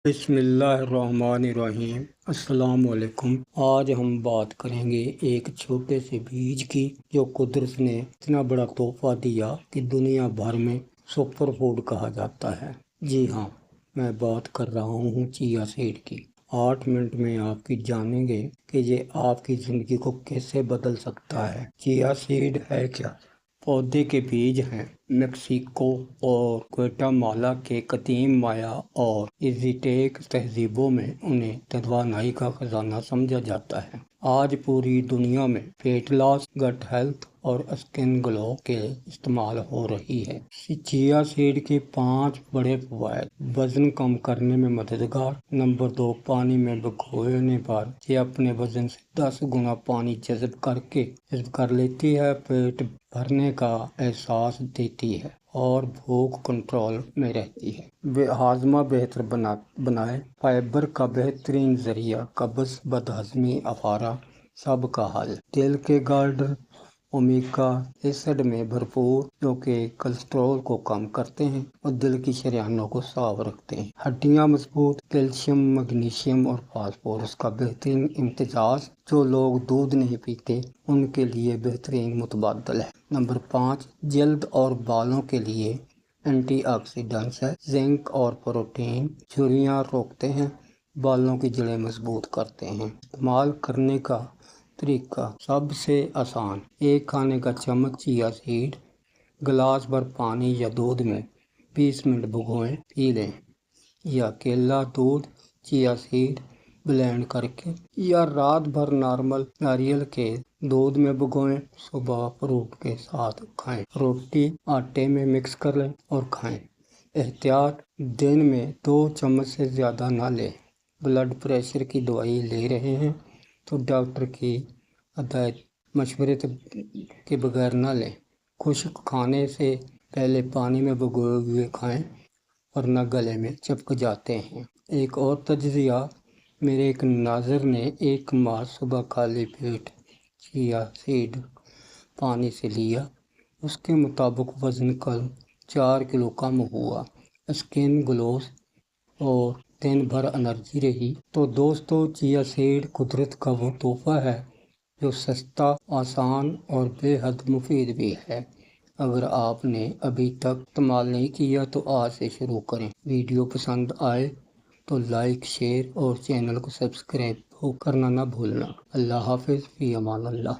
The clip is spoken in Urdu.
بسم اللہ الرحمن الرحیم۔ السلام علیکم۔ آج ہم بات کریں گے ایک چھوٹے سے بیج کی جو قدرت نے اتنا بڑا تحفہ دیا کہ دنیا بھر میں سپر فوڈ کہا جاتا ہے۔ جی ہاں، میں بات کر رہا ہوں چیا سیڈ کی۔ 8 منٹ میں آپ کی جانیں گے کہ یہ آپ کی زندگی کو کیسے بدل سکتا ہے۔ چیا سیڈ ہے کیا؟ پودے کے بیج ہیں۔ میکسیکو اور گواٹیمالا کے قدیم مایا اور ایزٹیک تہذیبوں میں انہیں توانائی کا خزانہ سمجھا جاتا ہے۔ آج پوری دنیا میں ویٹ لاس، گٹ ہیلتھ اور اسکن گلو کے استعمال ہو رہی ہے۔ چیا سیڈ کے 5 بڑے فوائد۔ وزن کم کرنے میں مددگار۔ نمبر 2، پانی میں بھگونے پر یہ اپنے وزن سے 10 گنا پانی جذب کر لیتی ہے، پیٹ بھرنے کا احساس دیتی ہے اور بھوک کنٹرول میں رہتی ہے۔ ہاضمہ بہتر بنائے۔ فائبر کا بہترین ذریعہ، قبض، بدہضمی، افارہ سب کا حل۔ دل کے گارڈر اومیگا ایسڈ میں بھرپور جو کہ کولیسٹرول کو کم کرتے ہیں اور دل کی شریانوں کو صاف رکھتے ہیں۔ ہڈیاں مضبوط۔ کیلشیم، میگنیشیم اور فاسفورس کا بہترین امتزاج جو لوگ دودھ نہیں پیتے ان کے لیے بہترین متبادل ہے۔ نمبر 5، جلد اور بالوں کے لیے اینٹی آکسیڈنٹس ہے۔ زنک اور پروٹین جھریاں روکتے ہیں، بالوں کی جڑیں مضبوط کرتے ہیں۔ استعمال کرنے کا طریقہ سب سے آسان۔ ایک کھانے کا چمچ چیا سیڈ گلاس بھر پانی یا دودھ میں 20 منٹ بھگوئیں، پی لیں۔ یا کیلا دودھ چیا سیڈ بلینڈ کر کے، یا رات بھر نارمل ناریل کے دودھ میں بھگوئیں، صبح فروٹ کے ساتھ کھائیں۔ روٹی آٹے میں مکس کر لیں اور کھائیں۔ احتیاط، دن میں 2 چمچ سے زیادہ نہ لیں۔ بلڈ پریشر کی دوائی لے رہے ہیں تو ڈاکٹر کی ہدایت مشورے کے بغیر نہ لیں۔ خشک کھانے سے پہلے پانی میں بھگوئے ہوئے کھائیں ورنہ گلے میں چپک جاتے ہیں۔ ایک اور تجزیہ، میرے ایک ناظر نے 1 ماہ صبح خالی پیٹ چیا سیڈ پانی سے لیا، اس کے مطابق وزن 4 کلو کم ہوا، اسکن گلوز اور دن بھر انرجی رہی۔ تو دوستو، چیا سیڈ قدرت کا وہ تحفہ ہے جو سستا، آسان اور بے حد مفید بھی ہے۔ اگر آپ نے ابھی تک استعمال نہیں کیا تو آج سے شروع کریں۔ ویڈیو پسند آئے تو لائک، شیئر اور چینل کو سبسکرائب کرنا نہ بھولنا۔ اللہ حافظ، فی امان اللہ۔